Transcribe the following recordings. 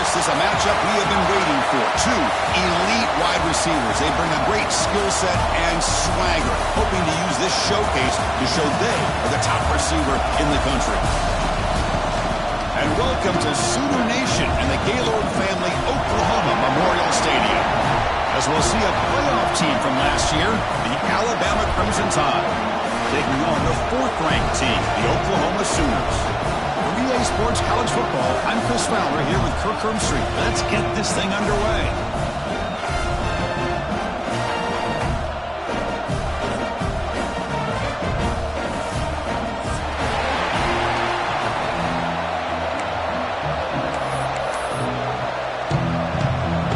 This is a matchup we have been waiting for. Two elite wide receivers. They bring a great skill set and swagger, hoping to use this showcase to show they are the top receiver in the country. And welcome to Sooner Nation and the Gaylord Family Oklahoma Memorial Stadium, as we'll see a playoff team from last year, the Alabama Crimson Tide, taking on the fourth-ranked team, the Oklahoma Sooners. For EA Sports College Football, I'm Chris Fowler here with Kirk Herbstreit. Let's get this thing underway.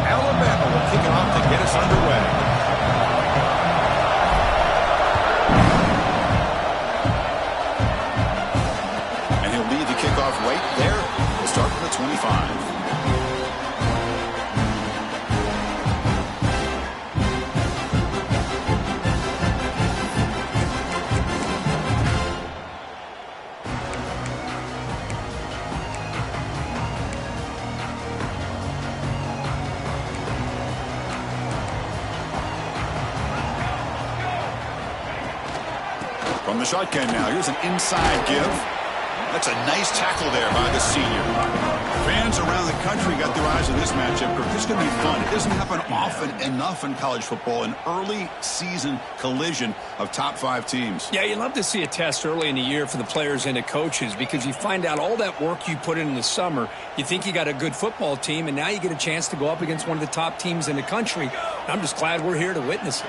Alabama will kick it off to get us underway. Kickoff right there. We'll start from the 25. From the shotgun now, here's an inside give. That's a nice tackle there by the senior. Fans around the country got their eyes on this matchup. This is going to be fun. It doesn't happen often enough in college football, an early season collision of top 5 teams. Yeah, you love to see a test early in the year for the players and the coaches because you find out all that work you put in the summer. You think you got a good football team, and now you get a chance to go up against one of the top teams in the country. I'm just glad we're here to witness it.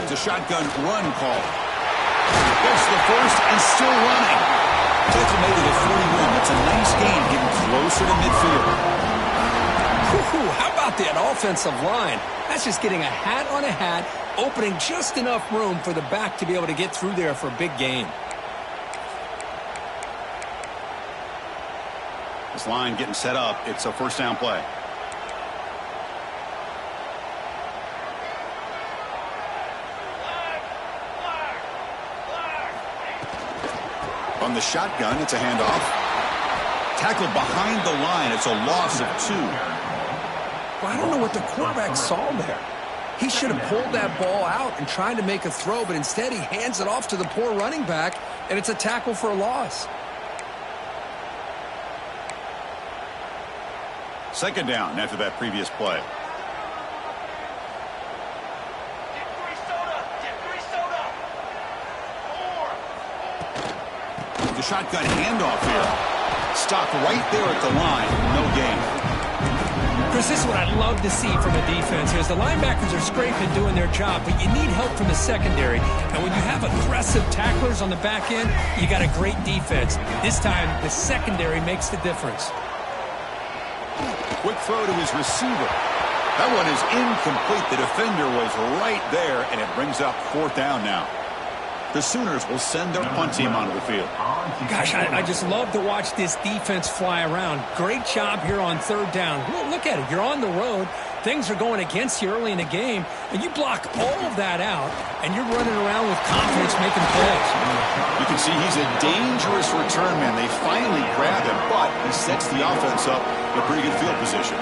It's a shotgun run call. Gets the first and still running. Takes him maybe to 41. That's a nice gain, getting closer to midfield. How about that offensive line? That's just getting a hat on a hat, opening just enough room for the back to be able to get through there for a big gain. This line getting set up. It's a first down play. On the shotgun, it's a handoff. Tackled behind the line. It's a loss of 2. Well, I don't know what the quarterback saw there. He should have pulled that ball out and tried to make a throw, but instead he hands it off to the poor running back, and it's a tackle for a loss. Second down after that previous play. The shotgun handoff here. Stopped right there at the line. No gain. Chris, this is what I'd love to see from a defense. Is the linebackers are scraping doing their job, but you need help from the secondary. And when you have aggressive tacklers on the back end, you got a great defense. This time, the secondary makes the difference. Quick throw to his receiver. That one is incomplete. The defender was right there, and it brings up fourth down now. The Sooners will send their punt team onto the field. Gosh, I just love to watch this defense fly around. Great job here on third down. Look at it. You're on the road. Things are going against you early in the game, and you block all of that out, and you're running around with confidence making plays. You can see he's a dangerous return man. They finally grab him, but he sets the offense up in a pretty good field position.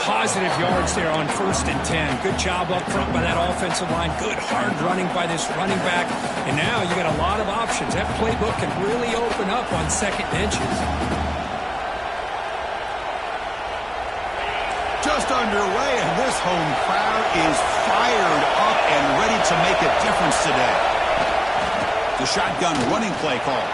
Positive yards there on 1st and 10. Good job up front by that offensive line. Good hard running by this running back. And now you got a lot of options. That playbook can really open up on second and inches. Just underway, and this home crowd is fired up and ready to make a difference today. The shotgun running play call.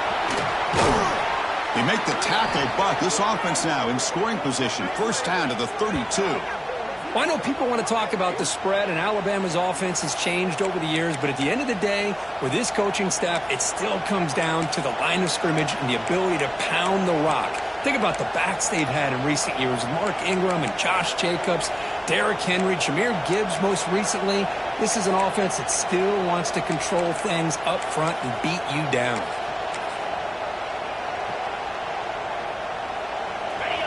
They make the tackle, but this offense now in scoring position. First down to the 32. Well, I know people want to talk about the spread, and Alabama's offense has changed over the years, but at the end of the day, with this coaching staff, it still comes down to the line of scrimmage and the ability to pound the rock. Think about the backs they've had in recent years. Mark Ingram and Josh Jacobs, Derrick Henry, Jahmyr Gibbs most recently. This is an offense that still wants to control things up front and beat you down.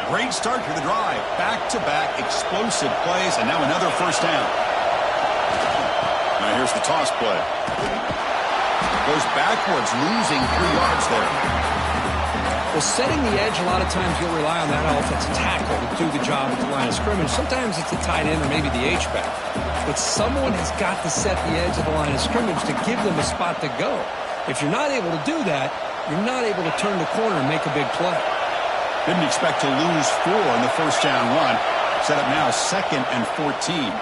Great start to the drive. Back-to-back explosive plays, and now another first down. Now here's the toss play. Goes backwards, losing 3 yards there. Well, setting the edge, a lot of times you'll rely on that offensive tackle to do the job at the line of scrimmage. Sometimes it's a tight end or maybe the H-back. But someone has got to set the edge of the line of scrimmage to give them a spot to go. If you're not able to do that, you're not able to turn the corner and make a big play. Didn't expect to lose 4 in the first down run. Set up now 2nd and 14.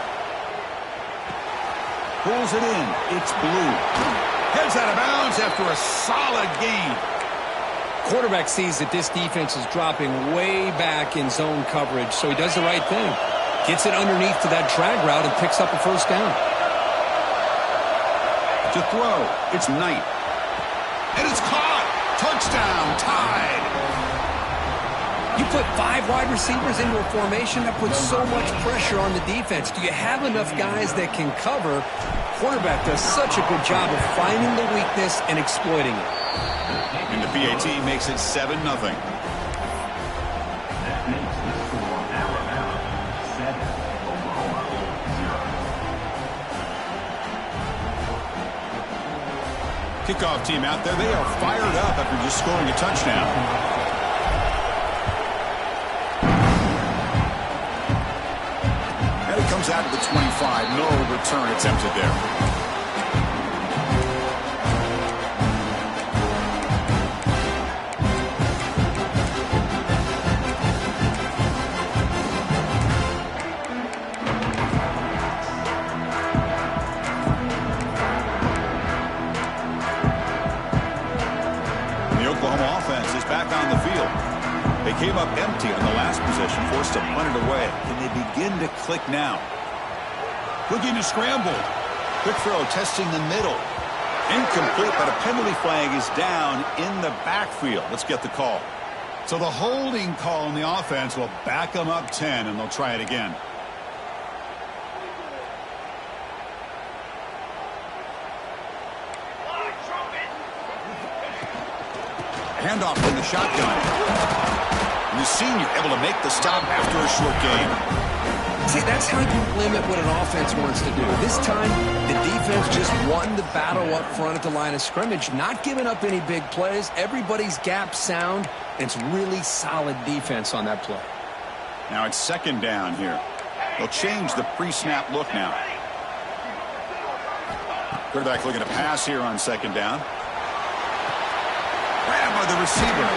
Pulls it in. It's Blue. Heads out of bounds after a solid gain. Quarterback sees that this defense is dropping way back in zone coverage, so he does the right thing. Gets it underneath to that drag route and picks up a first down. To throw, it's Knight. And it's caught. Touchdown, tied. You put 5 wide receivers into a formation, that puts so much pressure on the defense. Do you have enough guys that can cover? Quarterback does such a good job of finding the weakness and exploiting it. And the PAT makes it 7-0. Kickoff team out there. They are fired up after just scoring a touchdown. And it comes out to the 25. No return attempted there. Came up empty on the last possession, forced to punt it away. Can they begin to click now? Looking to scramble. Quick throw, testing the middle. Incomplete, but a penalty flag is down in the backfield. Let's get the call. So the holding call on the offense will back them up 10, and they'll try it again. Handoff in the shotgun. And the senior able to make the stop after a short gain. See, that's how you limit what an offense wants to do. This time, the defense just won the battle up front at the line of scrimmage, not giving up any big plays. Everybody's gap sound. It's really solid defense on that play. Now it's 2nd down here. They'll change the pre-snap look now. Quarterback looking to pass here on 2nd down. Grabbed by the receiver.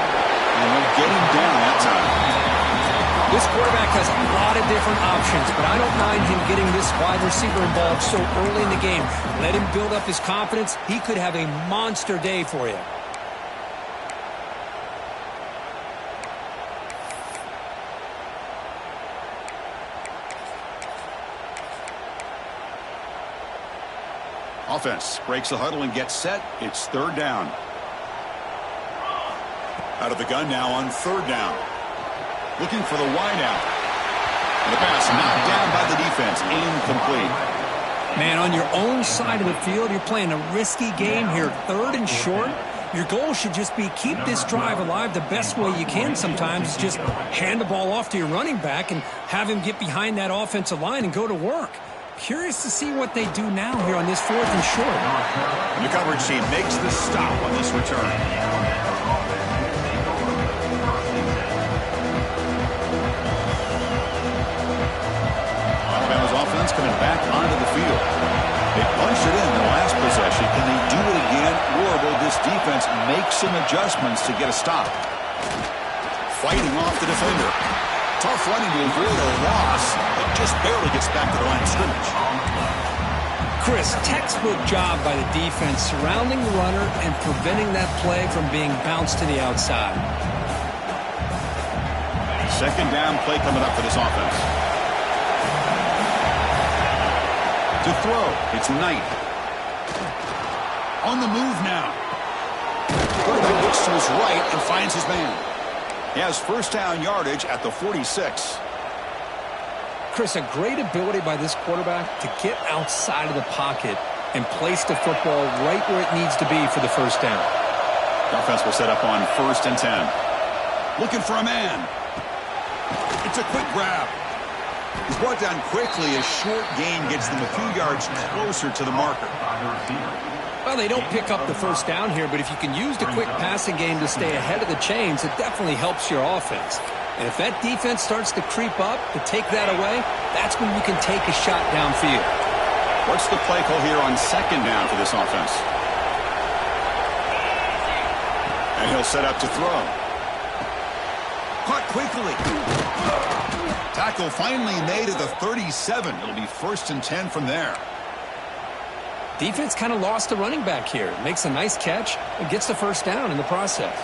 And they'll get him down that time. This quarterback has a lot of different options, but I don't mind him getting this wide receiver involved so early in the game. Let him build up his confidence. He could have a monster day for you. Offense breaks the huddle and gets set. It's 3rd down. Out of the gun now on 3rd down. Looking for the wide out. And the pass knocked down by the defense. Incomplete. Man, on your own side of the field, you're playing a risky game here. 3rd and short. Your goal should just be keep this drive alive the best way you can sometimes. Is just hand the ball off to your running back and have him get behind that offensive line and go to work. Curious to see what they do now here on this 4th and short. And the coverage team makes the stop on this return. Offense coming back onto the field. They punched it in the last possession. Can they do it again, or will this defense make some adjustments to get a stop? Fighting off the defender. Tough running to avoid a loss, but just barely gets back to the line of scrimmage. Chris, textbook job by the defense surrounding the runner and preventing that play from being bounced to the outside. 2nd down play coming up for this offense. To throw, it's Knight. On the move now. Quarterback looks to his right and finds his man. He has first down yardage at the 46. Chris, a great ability by this quarterback to get outside of the pocket and place the football right where it needs to be for the first down. The offense will set up on 1st and 10. Looking for a man. It's a quick grab. He's brought down quickly. A short gain gets them a few yards closer to the marker. Well, they don't pick up the first down here, but if you can use the quick passing game to stay ahead of the chains, it definitely helps your offense. And if that defense starts to creep up to take that away, that's when you can take a shot downfield. What's the play call here on 2nd down for this offense? And he'll set up to throw. Caught quickly. Tackle finally made at the 37. It'll be 1st and 10 from there. Defense kind of lost the running back here. Makes a nice catch and gets the first down in the process.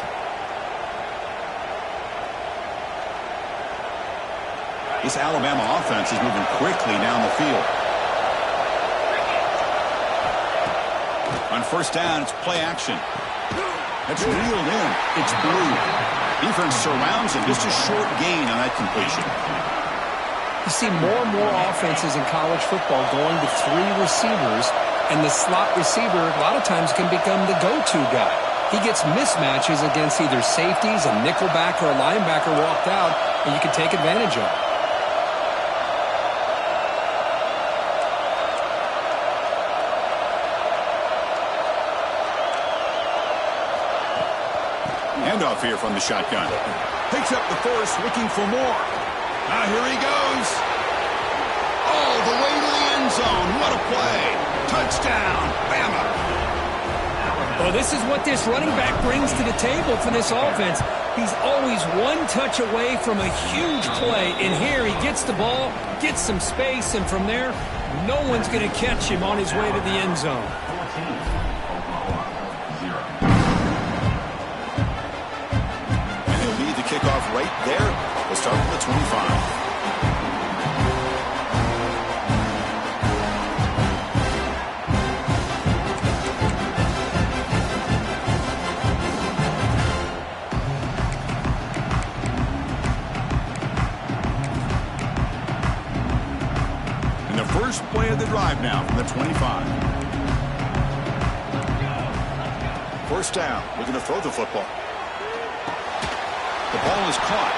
This Alabama offense is moving quickly down the field. On 1st down, it's play action. That's reeled in. It's blue. Defense surrounds him. Just a short gain on that completion. You see more and more offenses in college football going to 3 receivers, and the slot receiver a lot of times can become the go-to guy. He gets mismatches against either safeties, a nickelback, or a linebacker walked out, and you can take advantage of it. Handoff here from the shotgun. Picks up the first, looking for more. Now here he goes. All the way to the end zone. What a play. Touchdown, Bama. Well, this is what this running back brings to the table for this offense. He's always one touch away from a huge play. And here he gets the ball, gets some space, and from there, no one's going to catch him on his way to the end zone. Kickoff right there. We'll start from the 25. And the first play of the drive now from the 25. 1st down. Looking to throw the football. The ball is caught,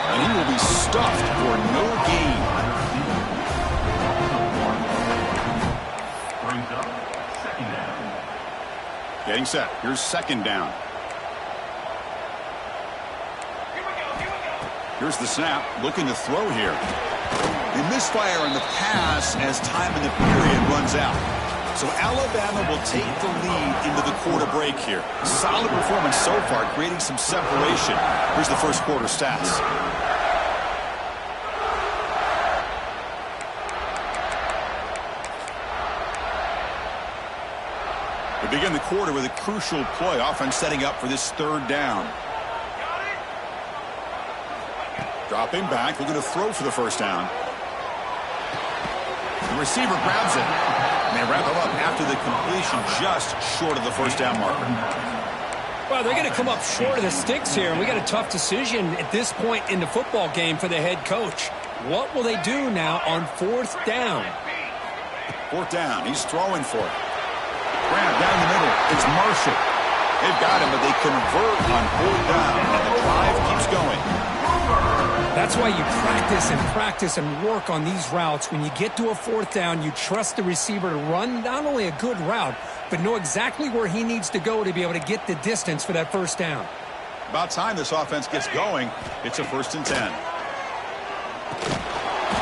and he will be stuffed for no gain. Brings up 2nd down. Getting set. Here's 2nd down. Here's the snap. Looking to throw here. They misfire on the pass as time in the period runs out. So Alabama will take the lead into the quarter break here. Solid performance so far, creating some separation. Here's the first quarter stats. We begin the quarter with a crucial play. Offense setting up for this 3rd down. Dropping back, looking to throw for the first down. The receiver grabs it. And they wrap him up after the completion, just short of the first down marker. Well, they're going to come up short of the sticks here, and we got a tough decision at this point in the football game for the head coach. What will they do now on 4th down? 4th down, he's throwing for it. Grab down the middle, it's Marshall. They've got him, but they convert on 4th down, and the drive keeps going. That's why you practice and work on these routes. When you get to a 4th down, you trust the receiver to run not only a good route, but know exactly where he needs to go to be able to get the distance for that first down. About time this offense gets going. It's a 1st and 10.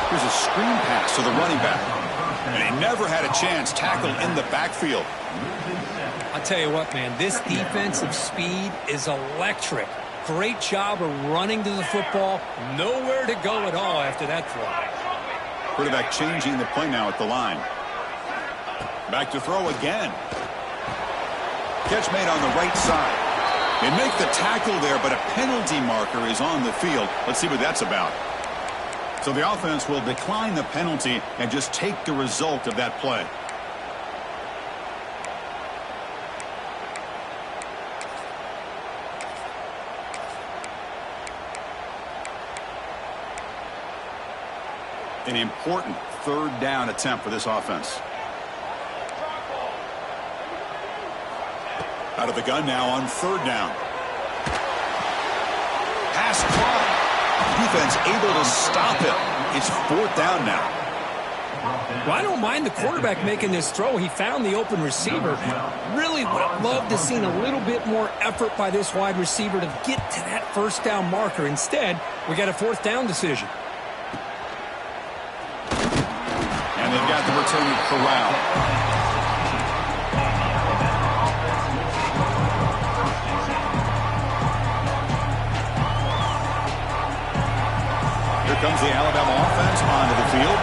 Here's a screen pass to the running back. And he never had a chance tackled in the backfield. I'll tell you what, man, this defensive speed is electric. Great job of running to the football. Nowhere to go at all after that throw. Quarterback changing the play now at the line. Back to throw again. Catch made on the right side. They make the tackle there, but a penalty marker is on the field. Let's see what that's about. So the offense will decline the penalty and just take the result of that play. An important third down attempt for this offense. Out of the gun now on third down. Pass caught. Defense able to stop it. It's fourth down now. Well, I don't mind the quarterback making this throw. He found the open receiver. Really would have loved to seen a little bit more effort by this wide receiver to get to that first down marker. Instead, we got a fourth down decision. And they've got the returning Corral. Here comes the Alabama offense onto the field.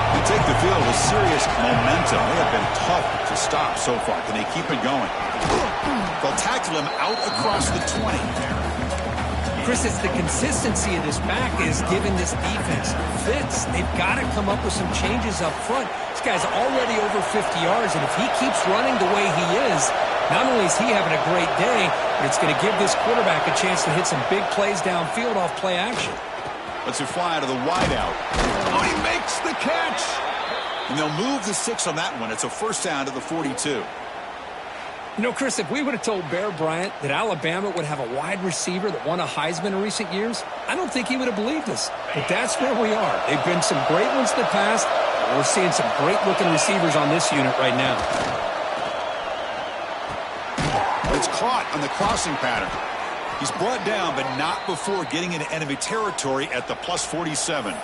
They take the field with serious momentum. They have been tough to stop so far. Can they keep it going? They'll tackle him out across the 20. Chris, it's the consistency of this back is giving this defense fits. They've got to come up with some changes up front. This guy's already over 50 yards, and if he keeps running the way he is, not only is he having a great day, but it's going to give this quarterback a chance to hit some big plays downfield off play action. Let's fly to the wideout. Oh, he makes the catch. And they'll move the 6 on that one. It's a first down to the 42. You know, Chris, if we would have told Bear Bryant that Alabama would have a wide receiver that won a Heisman in recent years, I don't think he would have believed us. But that's where we are. They've been some great ones in the past. We're seeing some great-looking receivers on this unit right now. It's caught on the crossing pattern. He's brought down, but not before getting into enemy territory at the plus 47.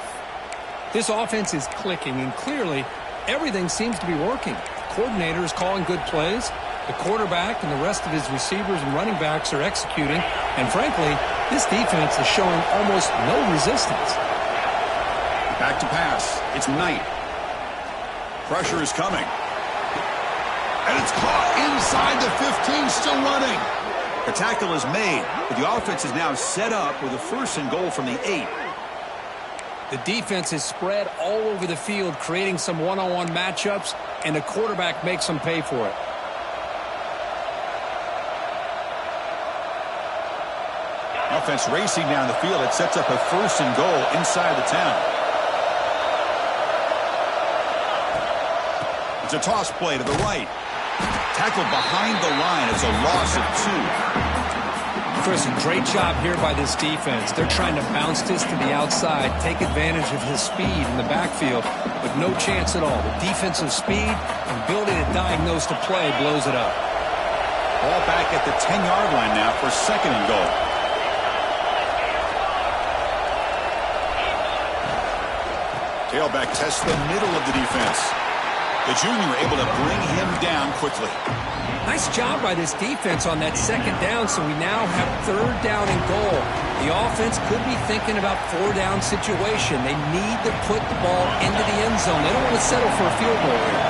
This offense is clicking, and clearly everything seems to be working. The coordinator is calling good plays. The quarterback and the rest of his receivers and running backs are executing. And frankly, this defense is showing almost no resistance. Back to pass. It's Knight. Pressure is coming. And it's caught inside the 15, still running. The tackle is made, but the offense is now set up with a first and goal from the 8. The defense is spread all over the field, creating some one-on-one matchups, and the quarterback makes them pay for it. Offense racing down the field. It sets up a first and goal inside the 10. It's a toss play to the right. Tackled behind the line. It's a loss of 2. Chris, a great job here by this defense. They're trying to bounce this to the outside, take advantage of his speed in the backfield, but no chance at all. The defensive speed and ability to diagnose the play blows it up. Ball back at the 10-yard line now for second and goal. Tailback tests the middle of the defense. The junior able to bring him down quickly. Nice job by this defense on that second down, so we now have third down and goal. The offense could be thinking about four-down situation. They need to put the ball into the end zone. They don't want to settle for a field goal here.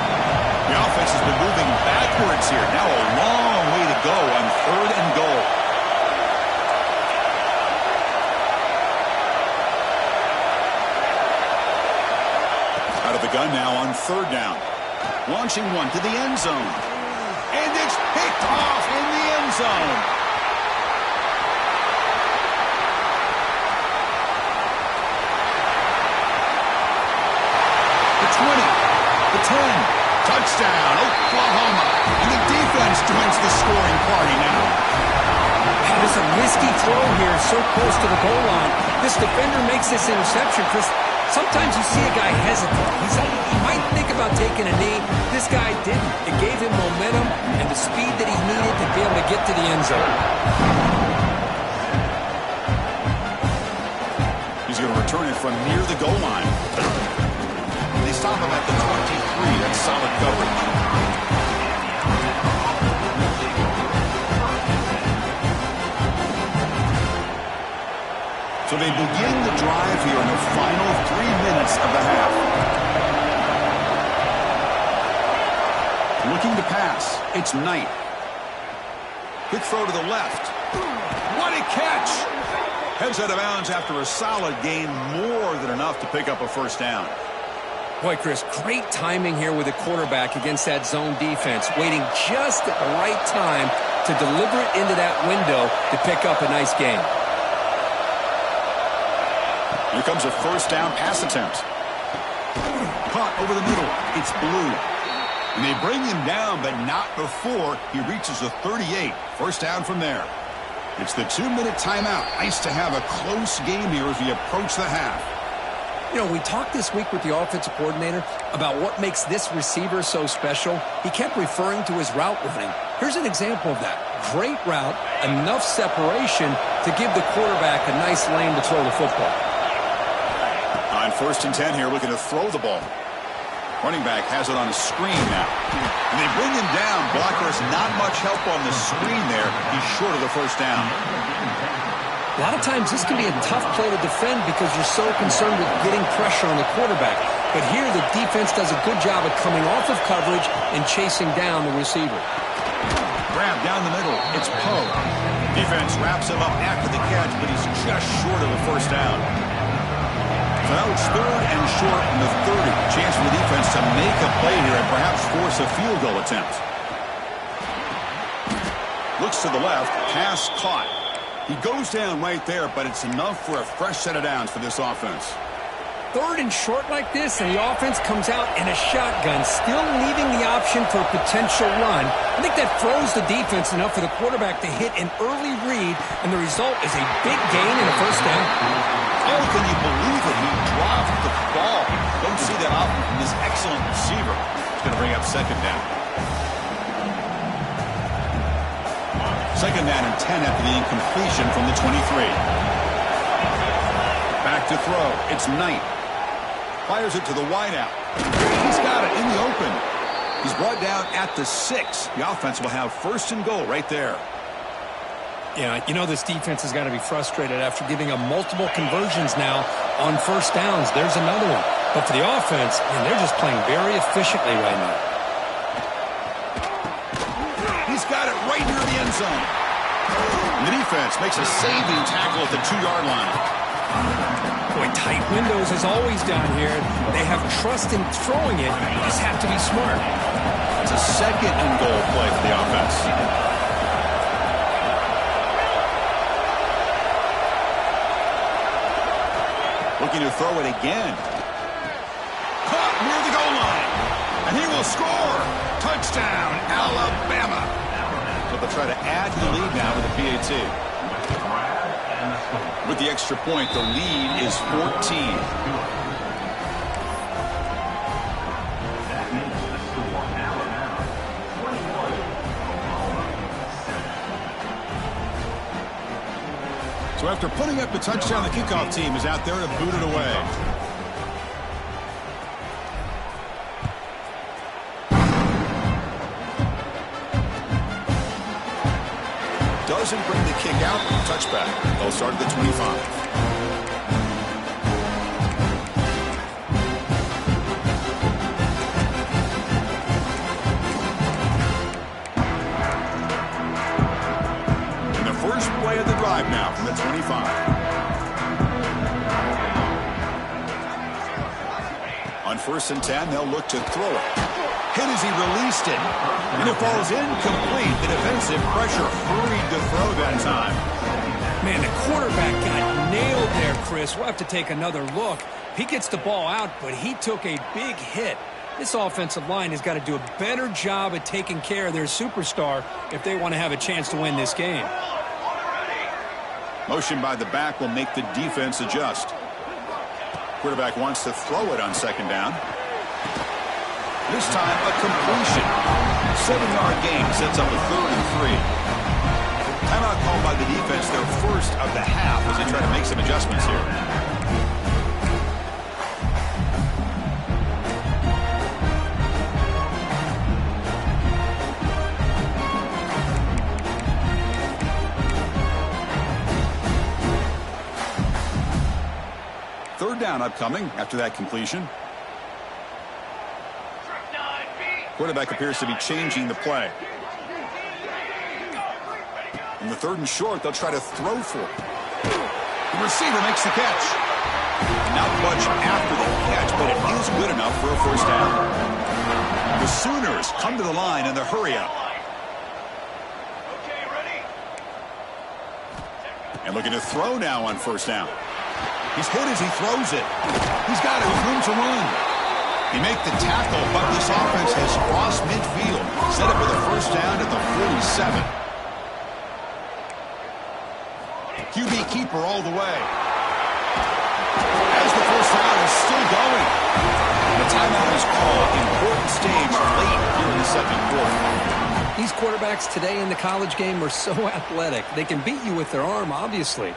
The offense has been moving backwards here. Now a long way to go on third and goal. Out of the gun now on third down. Launching one to the end zone. And it's picked off in the end zone. The 20, the 10, touchdown, Oklahoma. And the defense joins the scoring party now. There's a risky throw here, so close to the goal line. This defender makes this interception, Chris. Sometimes you see a guy hesitate. He might think about taking a knee. This guy didn't. It gave him momentum and the speed that he needed to be able to get to the end zone. He's going to return it from near the goal line. They stop him at the 23. That's solid coverage. So they begin the drive here in the final 3 minutes of the half. Looking to pass. It's Knight. Quick throw to the left. What a catch! Heads out of bounds after a solid gain, more than enough to pick up a first down. Boy, Chris, great timing here with the quarterback against that zone defense, waiting just at the right time to deliver it into that window to pick up a nice gain. Here comes a first down pass attempt. caught over the middle. It's Blue. And they bring him down, but not before he reaches the 38. First down from there. It's the 2-minute timeout. Nice to have a close game here as we approach the half. You know, we talked this week with the offensive coordinator about what makes this receiver so special. He kept referring to his route running. Here's an example of that. Great route, enough separation to give the quarterback a nice lane to throw the football. On 1st and 10 here, looking to throw the ball. Running back has it on a screen now. And they bring him down. Blocker has not much help on the screen there. He's short of the first down. A lot of times this can be a tough play to defend because you're so concerned with getting pressure on the quarterback. But here the defense does a good job of coming off of coverage and chasing down the receiver. Grab down the middle. It's Poe. Defense wraps him up after the catch, but he's just short of the first down. So now it's 3rd and short in the 30. Chance for the defense to make a play here and perhaps force a field goal attempt. Looks to the left. Pass caught. He goes down right there, but it's enough for a fresh set of downs for this offense. 3rd and short like this, and the offense comes out in a shotgun, still leaving the option for a potential run. I think that throws the defense enough for the quarterback to hit an early read, and the result is a big gain and a first down. Oh, can you believe it? He dropped the ball. Don't see that often from this excellent receiver. He's going to bring up 2nd down. 2nd down and 10 after the incompletion from the 23. Back to throw. It's Knight. Fires it to the wideout. He's got it in the open. He's brought down at the 6. The offense will have 1st and goal right there. Yeah, you know this defense has got to be frustrated after giving up multiple conversions now on 1st downs. There's another one. But for the offense, man, they're just playing very efficiently right now. He's got it right near the end zone. And the defense makes a saving tackle at the 2-yard line. Boy, tight windows as always down here. They have trust in throwing it. You just have to be smart. It's a 2nd and goal play for the offense. Looking to throw it again. Caught near the goal line. And he will score. Touchdown, Alabama. So they'll try to add to the lead now with a PAT. With the extra point, the lead is 14. So after putting up the touchdown, the kickoff team is out there to boot it away. Doesn't bring the kick out. Touchback. They'll start at the 25. And the first play of the drive now from the 25. On 1st and 10, they'll look to throw it. Hit as he released it. And it falls incomplete. The defensive pressure hurried to throw that time. Man, the quarterback got nailed there, Chris. We'll have to take another look. He gets the ball out, but he took a big hit. This offensive line has got to do a better job at taking care of their superstar if they want to have a chance to win this game. Motion by the back will make the defense adjust. Quarterback wants to throw it on 2nd down. This time, a completion. 7-yard gain sets up a 3rd and 3. Timeout called by the defense, their first of the half as they try to make some adjustments here. Third down upcoming after that completion. Quarterback appears to be changing the play. In the 3rd and short, they'll try to throw for it. The receiver makes the catch. Not much after the catch, but it is good enough for a first down. The Sooners come to the line in the hurry-up. And looking to throw now on 1st down. He's hit as he throws it. He's got it with room to run. He make the tackle, but this offense has crossed midfield. Set up with a first down at the 47. QB keeper all the way. As the first down is still going. The timeout is called. Important stage late here in the second quarter. These quarterbacks today in the college game are so athletic. They can beat you with their arm, obviously.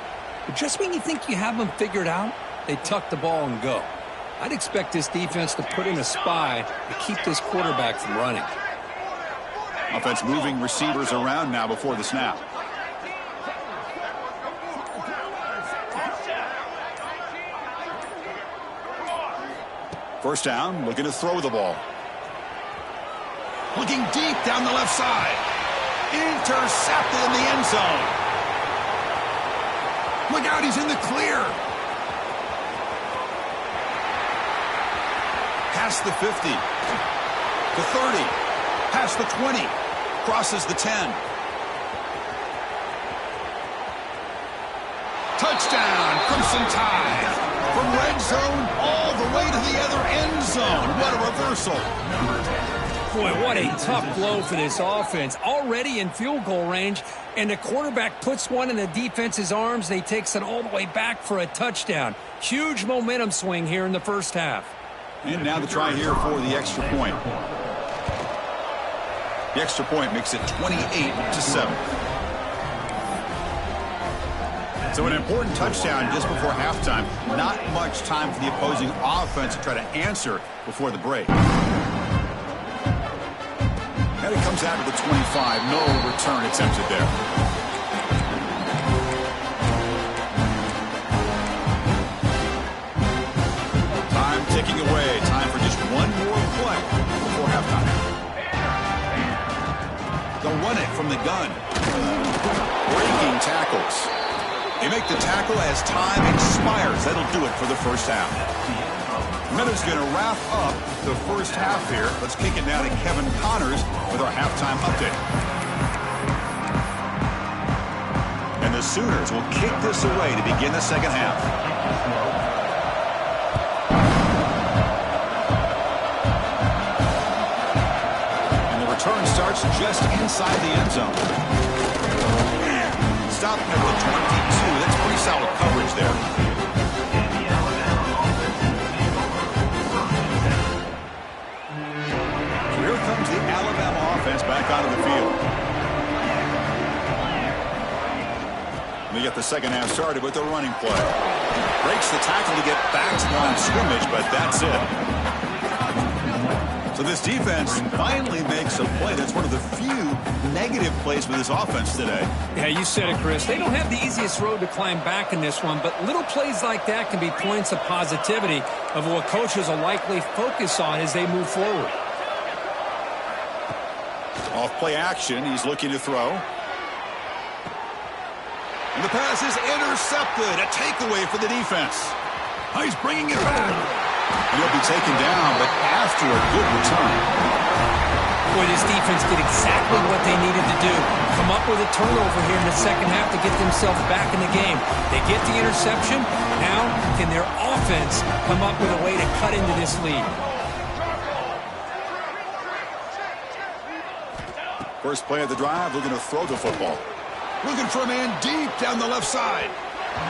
But just when you think you have them figured out, they tuck the ball and go. I'd expect this defense to put in a spy to keep this quarterback from running. Offense moving receivers around now before the snap. First down, looking to throw the ball. Looking deep down the left side. Intercepted in the end zone. Look out, he's in the clear. Past the 50. The 30. Past the 20. Crosses the 10. Touchdown, Crimson Tide. From red zone all the way to the other end zone. What a reversal. Boy, what a tough blow for this offense. Already in field goal range, and the quarterback puts one in the defense's arms, and he takes it all the way back for a touchdown. Huge momentum swing here in the first half. And now the try here for the extra point. The extra point makes it 28-7. So an important touchdown just before halftime. Not much time for the opposing offense to try to answer before the break. And it comes out to the 25. No return attempted there. Time ticking away. Time for just one more play before halftime. They'll run it from the gun. Breaking tackles. They make the tackle as time expires. That'll do it for the first half. Meta's going to wrap up the first half here. Let's kick it down to Kevin Connors with our halftime update. And the Sooners will kick this away to begin the second half. And the return starts just inside the end zone. Stop at the 22. That's pretty solid coverage there. So here comes the Alabama offense back onto the field. They get the second half started with a running play. Breaks the tackle to get back to the line of scrimmage, but that's it. So this defense finally makes a play. That's one of the few negative plays for this offense today. Yeah, you said it, Chris. They don't have the easiest road to climb back in this one, but little plays like that can be points of positivity of what coaches will likely focus on as they move forward. Off play action. He's looking to throw. And the pass is intercepted. A takeaway for the defense. Oh, he's bringing it back. And he'll be taken down, but after a good return. Boy, this defense did exactly what they needed to do. Come up with a turnover here in the second half to get themselves back in the game. They get the interception. Now, can their offense come up with a way to cut into this lead? First play of the drive, looking to throw the football. Looking for a man deep down the left side.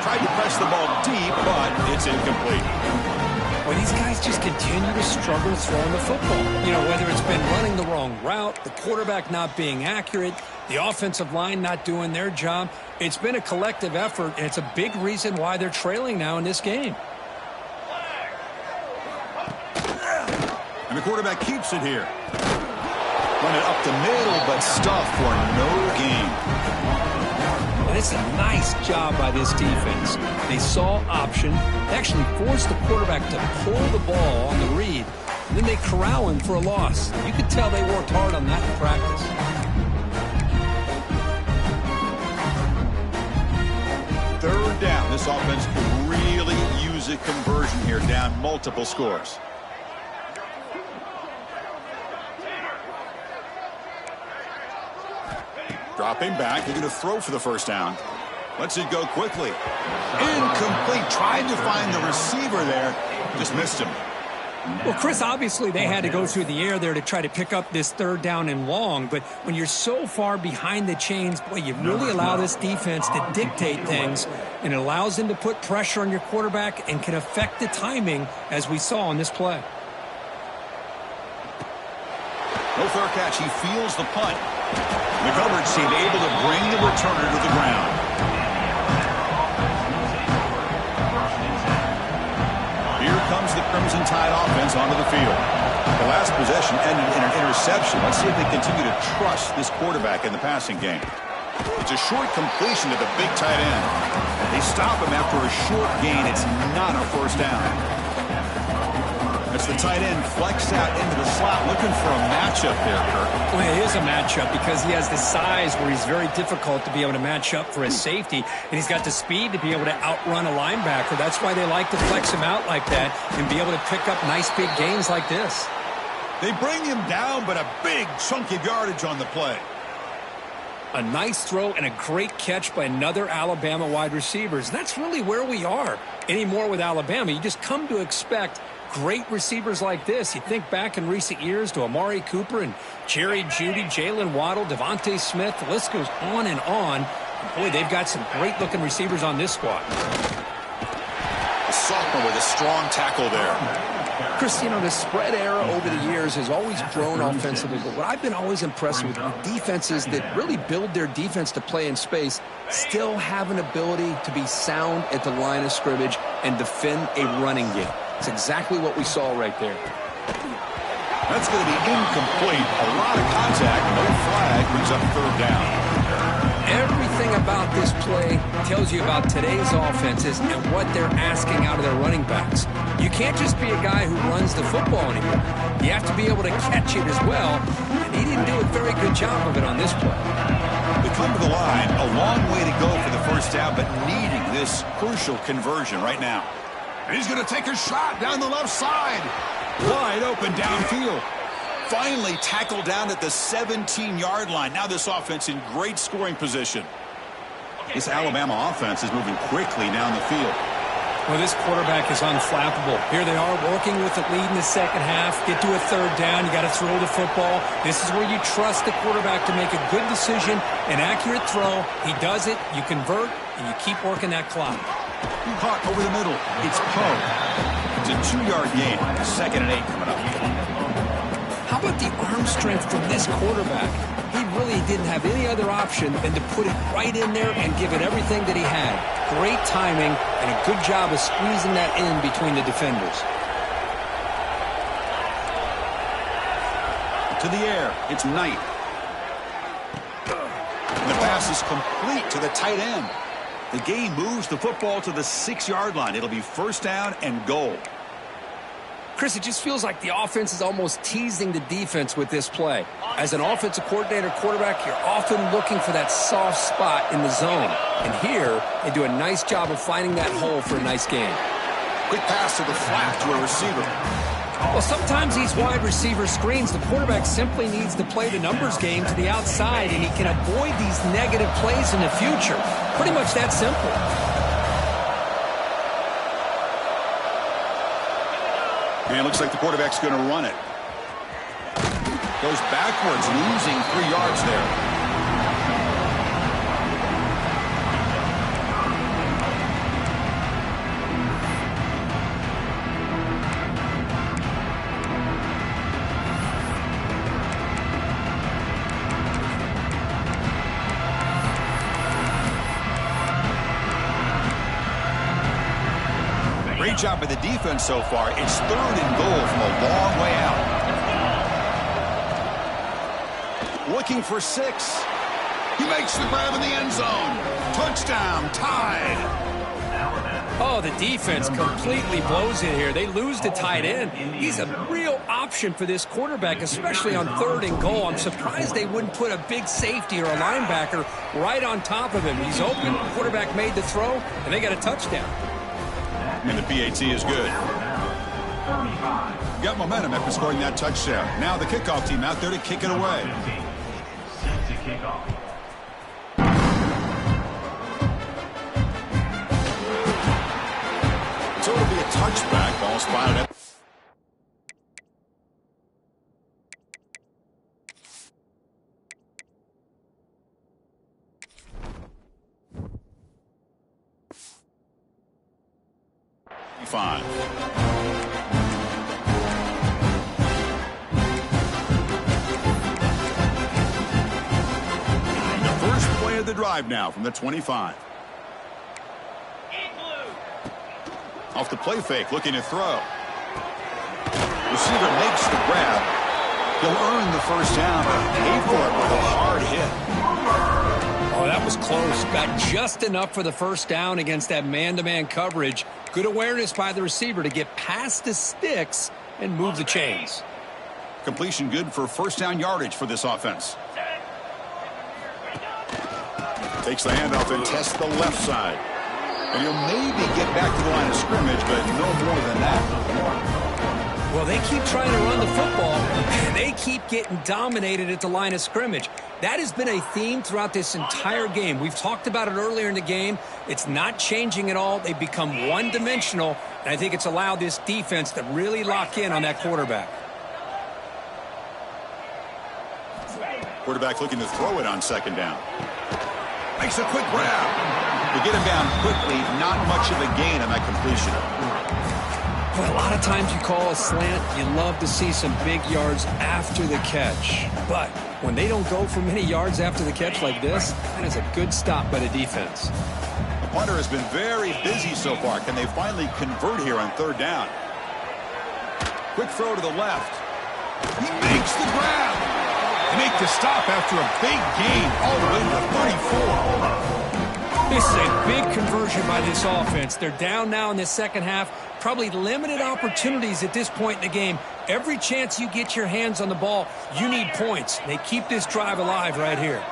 Tried to press the ball deep, but it's incomplete. Well, these guys just continue to struggle throwing the football. You know, whether it's been running the wrong route, the quarterback not being accurate, the offensive line not doing their job. It's been a collective effort, and it's a big reason why they're trailing now in this game. And the quarterback keeps it here. Run it up the middle, but stuffed for no gain. Well, it's a nice job by this defense. They saw option, actually forced the quarterback to pull the ball on the read, and then they corral him for a loss. You could tell they worked hard on that in practice. Third down. This offense could really use a conversion here, down multiple scores. Dropping back, looking to throw for the first down. Lets it go quickly. Incomplete. Tried to find the receiver there. Just missed him. Well, Chris, obviously they had to go through the air there to try to pick up this third down and long, but when you're so far behind the chains, boy, you really allow this defense to dictate things, and it allows them to put pressure on your quarterback and can affect the timing, as we saw on this play. No fair catch. He feels the punt. The coverage team able to bring the returner to the ground. Here comes the Crimson Tide offense onto the field. The last possession ended in an interception. Let's see if they continue to trust this quarterback in the passing game. It's a short completion to the big tight end. They stop him after a short gain. It's not a first down. As the tight end flexed out into the slot, looking for a matchup there, Kirk. Well, it is a matchup because he has the size where he's very difficult to be able to match up for his safety, and he's got the speed to be able to outrun a linebacker. That's why they like to flex him out like that and be able to pick up nice big gains like this. They bring him down, but a big chunk of yardage on the play. A nice throw and a great catch by another Alabama wide receiver. That's really where we are anymore with Alabama. You just come to expect great receivers like this. You think back in recent years to Amari Cooper and Jerry Jeudy, Jalen Waddle, Devontae Smith. The list goes on and on. Boy, they've got some great-looking receivers on this squad. A sophomore with a strong tackle there. Chris, you know, the spread era over the years has always grown offensively, but what I've been always impressed with defenses that really build their defense to play in space still have an ability to be sound at the line of scrimmage and defend a running game. It's exactly what we saw right there. That's going to be incomplete. A lot of contact. No flag. Brings up third down. Everything about this play tells you about today's offenses and what they're asking out of their running backs. You can't just be a guy who runs the football anymore. You have to be able to catch it as well, and he didn't do a very good job of it on this play. They come to the line. A long way to go for the first down, but needing this crucial conversion right now. And he's going to take a shot down the left side. Wide open downfield. Finally tackled down at the 17-yard line. Now this offense in great scoring position. This Alabama offense is moving quickly down the field. Well, this quarterback is unflappable. Here they are working with the lead in the second half. Get to a third down. You got to throw the football. This is where you trust the quarterback to make a good decision, an accurate throw. He does it. You convert, and you keep working that clock. Caught over the middle. It's Poe. It's a 2-yard gain. 2nd and 8 coming up. How about the arm strength from this quarterback? He really didn't have any other option than to put it right in there and give it everything that he had. Great timing and a good job of squeezing that in between the defenders. To the air. It's Knight. And the pass is complete to the tight end. The game moves the football to the 6-yard line. It'll be first down and goal. Chris, it just feels like the offense is almost teasing the defense with this play. As an offensive coordinator quarterback, you're often looking for that soft spot in the zone. And here, they do a nice job of finding that hole for a nice gain. Quick pass to the flat to a receiver. Well, sometimes these wide receiver screens, the quarterback simply needs to play the numbers game to the outside, and he can avoid these negative plays in the future. Pretty much that simple. And it looks like the quarterback's going to run it. Goes backwards, losing 3 yards there. Great job by the defense so far. It's 3rd and goal from a long way out. Looking for 6. He makes the grab in the end zone. Touchdown, Tide. Oh, the defense completely blows it here. They lose the tight end. He's a real option for this quarterback, especially on 3rd and goal. I'm surprised they wouldn't put a big safety or a linebacker right on top of him. He's open. The quarterback made the throw, and they got a touchdown. And the PAT is good. Got momentum after scoring that touchdown. Now the kickoff team out there to kick it away. Set to kick off. So it'll be a touchback. Ball spotted at 5. The first play of the drive now from the 25. Off the play fake, looking to throw. Receiver makes the grab. He'll earn the first down, but pay for it with a hard hit. Oh, that was close. Got just enough for the first down against that man-to-man coverage. Good awareness by the receiver to get past the sticks and move the chains. Completion good for first down yardage for this offense. Takes the handoff and tests the left side. And he'll maybe get back to the line of scrimmage, but no more than that. Well, they keep trying to run the football, and they keep getting dominated at the line of scrimmage. That has been a theme throughout this entire game. We've talked about it earlier in the game. It's not changing at all. They've become one-dimensional, and I think it's allowed this defense to really lock in on that quarterback. Quarterback looking to throw it on second down. Makes a quick grab. To get him down quickly, not much of a gain on that completion. Well, a lot of times you call a slant, you love to see some big yards after the catch. But when they don't go for many yards after the catch like this, that is a good stop by the defense. The punter has been very busy so far. Can they finally convert here on third down? Quick throw to the left. He makes the grab. They make the stop after a big gain all the way to 34. This is a big conversion by this offense. They're down now in the second half. Probably limited opportunities at this point in the game. Every chance you get your hands on the ball, you need points. They keep this drive alive right here.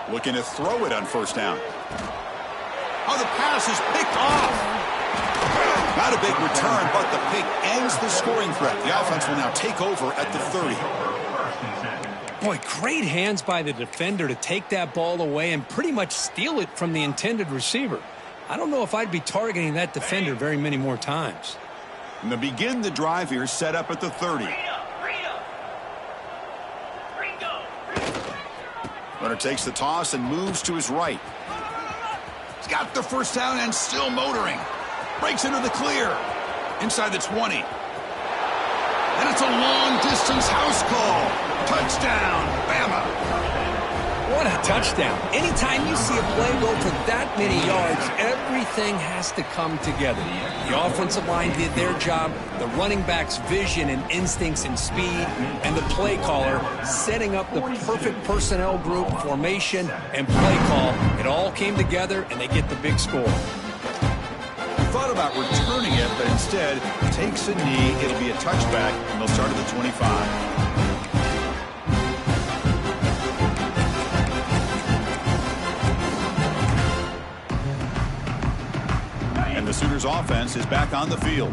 Looking to throw it on first down. Oh, the pass is picked off. Not a big return, but the pick ends the scoring threat. The offense will now take over at the 30. Boy, great hands by the defender to take that ball away and pretty much steal it from the intended receiver. I don't know if I'd be targeting that defender very many more times. And to begin the drive here, set up at the 30. Runner takes the toss and moves to his right. He's got the first down and still motoring. Breaks into the clear. Inside the 20. And it's a long-distance house call. Touchdown, Bama. What a touchdown. Anytime you see a play go for that many yards, everything has to come together. The offensive line did their job, the running back's vision and instincts and speed, and the play caller setting up the perfect personnel group, formation, and play call. It all came together, and they get the big score. Thought about returning it, but instead takes a knee. It'll be a touchback, and they'll start at the 25. The Sooners offense is back on the field.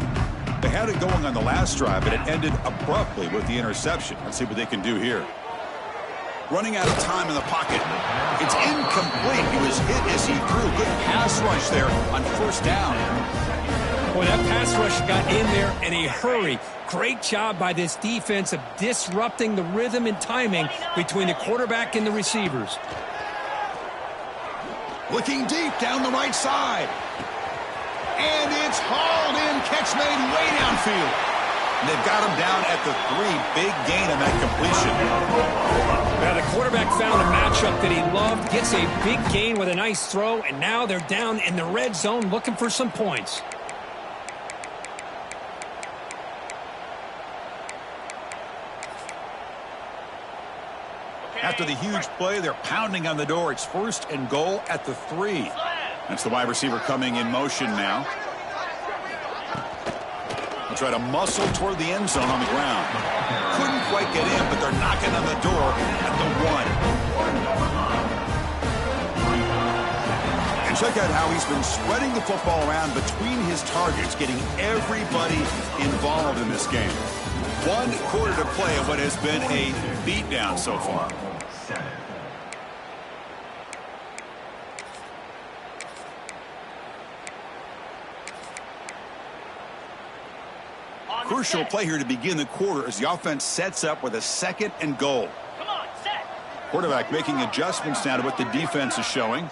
They had it going on the last drive, but it ended abruptly with the interception. Let's see what they can do here. Running out of time in the pocket. It's incomplete. He was hit as he threw. Good pass rush there on first down. Boy, that pass rush got in there in a hurry. Great job by this defense of disrupting the rhythm and timing between the quarterback and the receivers. Looking deep down the right side. And it's hauled in, catch made way downfield. And they've got him down at the 3. Big gain on that completion. Now the quarterback found a matchup that he loved, gets a big gain with a nice throw, and now they're down in the red zone looking for some points. After the huge play, they're pounding on the door. It's first and goal at the 3. That's the wide receiver coming in motion now. They'll try to muscle toward the end zone on the ground. Couldn't quite get in, but they're knocking on the door at the 1. And check out how he's been spreading the football around between his targets, getting everybody involved in this game. 1 quarter to play of what has been a beatdown so far. Crucial play here to begin the quarter as the offense sets up with a second and goal. Come on, set. Quarterback making adjustments now to what the defense is showing.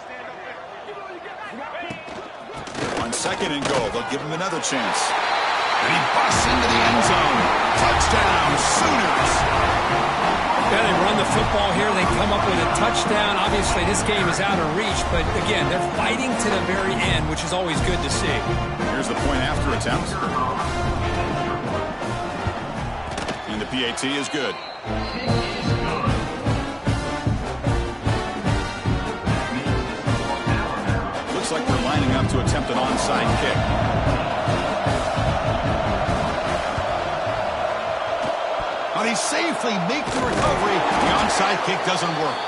On 2nd and goal. They'll give him another chance. And he busts into the end zone. Touchdown, Sooners. Yeah, they run the football here. They come up with a touchdown. Obviously, this game is out of reach, but again, they're fighting to the very end, which is always good to see. Here's the point after attempt. And the PAT is good. Looks like they're lining up to attempt an onside kick. But he safely makes the recovery. The onside kick doesn't work.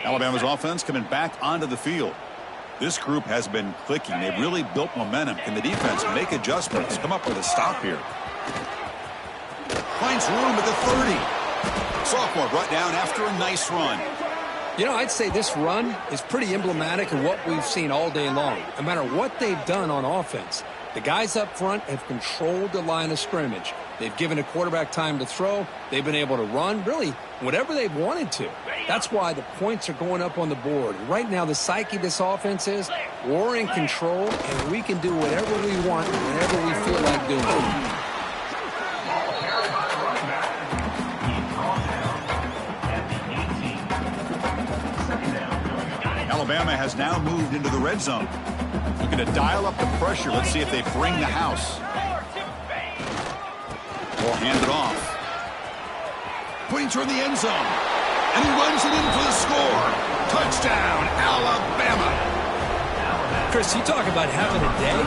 Alabama's offense coming back onto the field. This group has been clicking. They've really built momentum. Can the defense make adjustments? Come up with a stop here. Finds room at the 30. Sophomore brought down after a nice run. You know, I'd say this run is pretty emblematic of what we've seen all day long. No matter what they've done on offense, the guys up front have controlled the line of scrimmage. They've given a quarterback time to throw. They've been able to run, really, whatever they've wanted to. That's why the points are going up on the board. Right now, the psyche of this offense is we're in control, and we can do whatever we want whenever we feel like doing it. Alabama has now moved into the red zone. Looking to dial up the pressure. Let's see if they bring the house. Or hand it off. Putting toward the end zone. And he runs it in for the score. Touchdown, Alabama. Chris, you talk about having a day.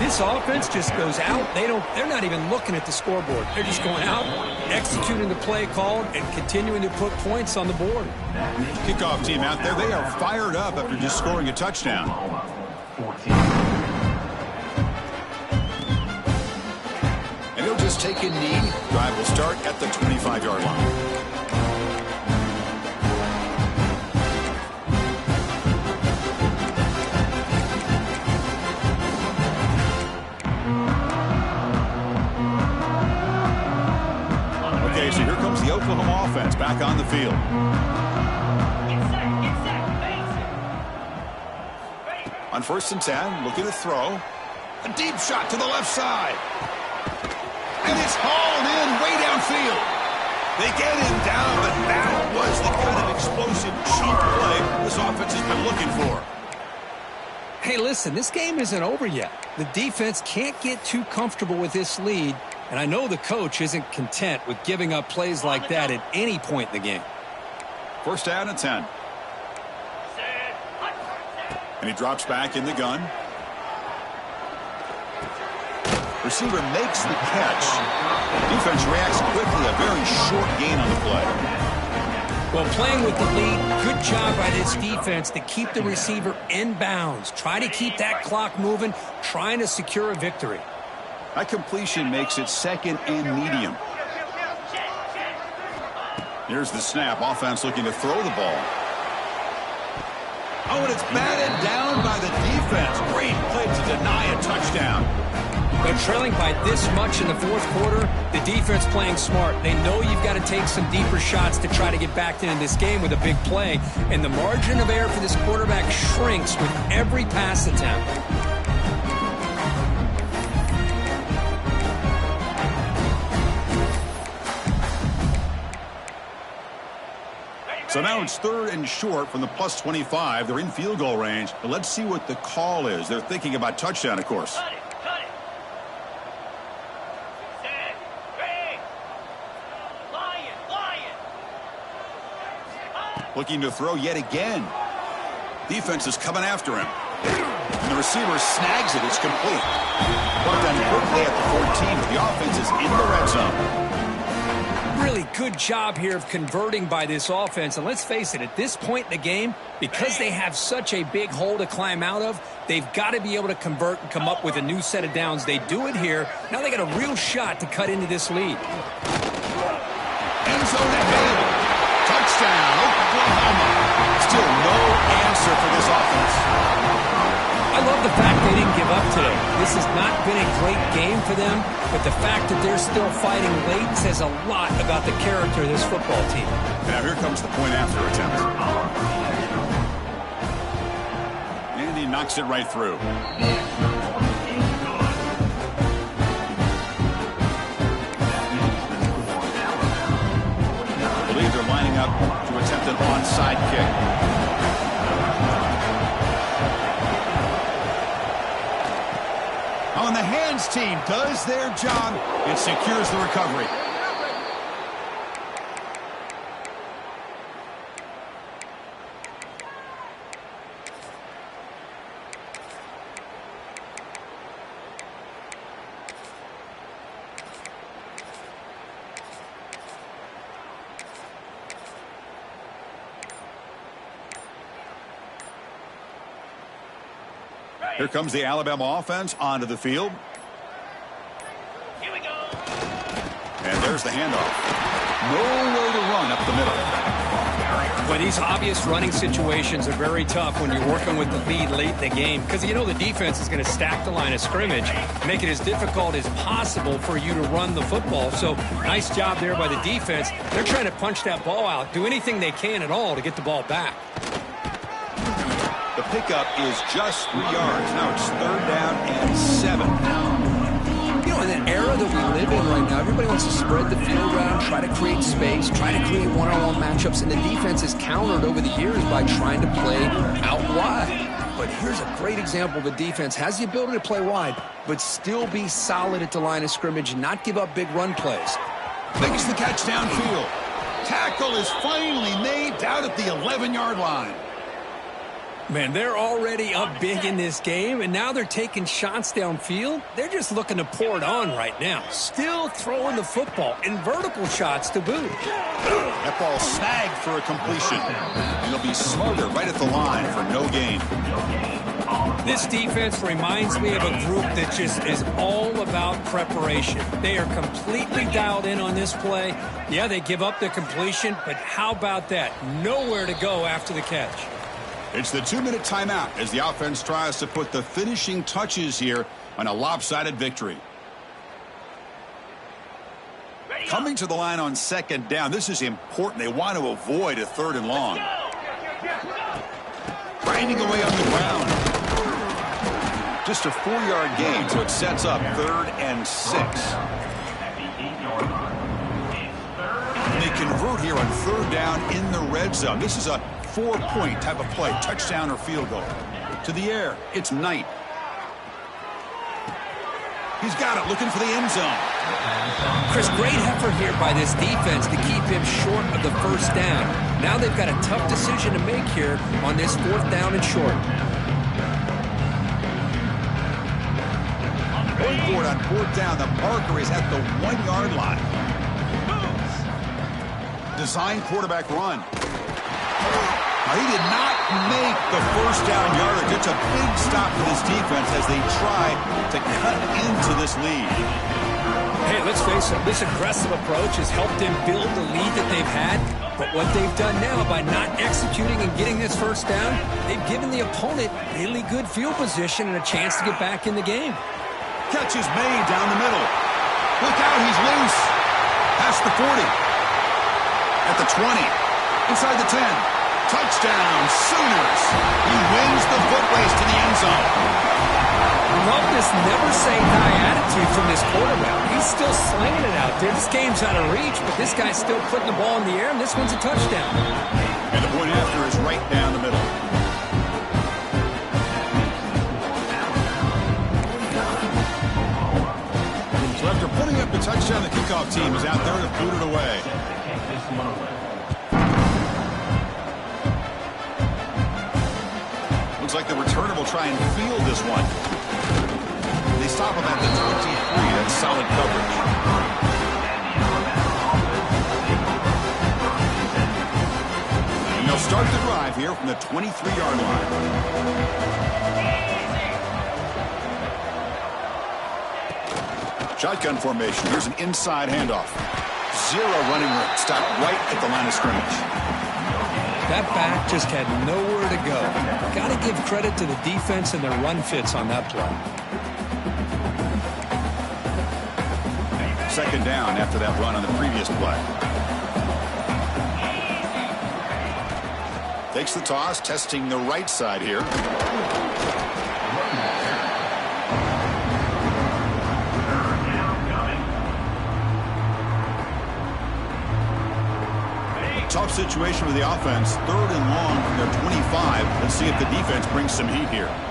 This offense just goes out. They're not even looking at the scoreboard. They're just going out, executing the play called, and continuing to put points on the board. Kickoff team out there. They are fired up after just scoring a touchdown. And he'll just take a knee. Drive will start at the 25-yard line. So here comes the Oklahoma offense back on the field. On 1st and 10, looking to throw. A deep shot to the left side. And it's hauled in way downfield. They get him down, but that was the kind of explosive chunk play this offense has been looking for. Hey, listen, this game isn't over yet. The defense can't get too comfortable with this lead. And I know the coach isn't content with giving up plays like that at any point in the game. 1st down and 10. And he drops back in the gun. Receiver makes the catch. Defense reacts quickly. A very short gain on the play. Well, playing with the lead, good job by this defense to keep the receiver in bounds. Try to keep that clock moving, trying to secure a victory. That completion makes it 2nd and medium. Here's the snap. Offense looking to throw the ball. Oh, and it's batted down by the defense. Great play to deny a touchdown. But trailing by this much in the 4th quarter, the defense playing smart. They know you've got to take some deeper shots to try to get back into this game with a big play. And the margin of error for this quarterback shrinks with every pass attempt. So now it's 3rd and short from the plus 25. They're in field goal range. But let's see what the call is. They're thinking about touchdown, of course. Looking to throw yet again. Defense is coming after him. And the receiver snags it. It's complete. Brought down quickly at the 14, but the offense is in the red zone. Really good job here of converting by this offense. And let's face it, at this point in the game, because they have such a big hole to climb out of, they've got to be able to convert and come up with a new set of downs. They do it here. Now they got a real shot to cut into this lead. End zone ahead. Touchdown, Oklahoma. Still no answer for this offense. I love the fact they didn't give up today. This has not been a great game for them, but the fact that they're still fighting late says says a lot about the character of this football team. Now here comes the point after attempt. And he knocks it right through. I believe they're lining up to attempt an onside kick. On the hands team does their job and secures the recovery. Here comes the Alabama offense onto the field. Here we go. And there's the handoff. Nowhere to run up the middle. Well, these obvious running situations are very tough when you're working with the lead late in the game because you know the defense is going to stack the line of scrimmage, make it as difficult as possible for you to run the football. So nice job there by the defense. They're trying to punch that ball out, do anything they can at all to get the ball back. The pickup is just 3 yards. Now it's 3rd down and 7. You know, in an era that we live in right now, everybody wants to spread the field around, try to create space, try to create one-on-one matchups, and the defense is countered over the years by trying to play out wide. But here's a great example. The defense has the ability to play wide, but still be solid at the line of scrimmage and not give up big run plays. Makes the catch downfield. Tackle is finally made down at the 11-yard line. Man, they're already up big in this game, and now they're taking shots downfield. They're just looking to pour it on right now. Still throwing the football, and vertical shots to boot. That ball snagged for a completion. And it'll be Smoother right at the line for no gain. This defense reminds me of a group that just is all about preparation. They are completely dialed in on this play. Yeah, they give up the completion, but how about that? Nowhere to go after the catch. It's the 2-minute timeout as the offense tries to put the finishing touches here on a lopsided victory. Coming to the line on 2nd down. This is important. They want to avoid a 3rd and long. Grinding away on the ground. Just a 4-yard gain, so it sets up 3rd and 6. They convert here on 3rd down in the red zone. This is a 4-point type of play, touchdown or field goal. To the air, it's Knight. He's got it, looking for the end zone. Chris, great effort here by this defense to keep him short of the 1st down. Now they've got a tough decision to make here on this 4th down and short. Going for it on 4th down. The marker is at the 1-yard line. Design quarterback run. He did not make the 1st down yardage. It's a big stop for this defense as they try to cut into this lead. Hey, let's face it, this aggressive approach has helped them build the lead that they've had. But what they've done now by not executing and getting this 1st down, they've given the opponent really good field position and a chance to get back in the game. Catch is made down the middle. Look out, he's loose. Past the 40. At the 20. Inside the 10. Touchdown, Sooners. He wins the foot race to the end zone. Love this never-say-die attitude from this quarterback. He's still slinging it out there. This game's out of reach, but this guy's still putting the ball in the air, and this one's a touchdown. And the point after is right down the middle. So after putting up the touchdown, the kickoff team is out there to boot it away. Looks like the returner will try and field this one. They stop him at the 23. That's solid coverage. And they'll start the drive here from the 23-yard line. Shotgun formation. Here's an inside handoff. 0 running room. Stop right at the line of scrimmage. That back just had nowhere to go. Got to give credit to the defense and their run fits on that play. Second down after that run on the previous play. Takes the toss, testing the right side here. Tough situation for the offense. 3rd and long from their 25. Let's see if the defense brings some heat here.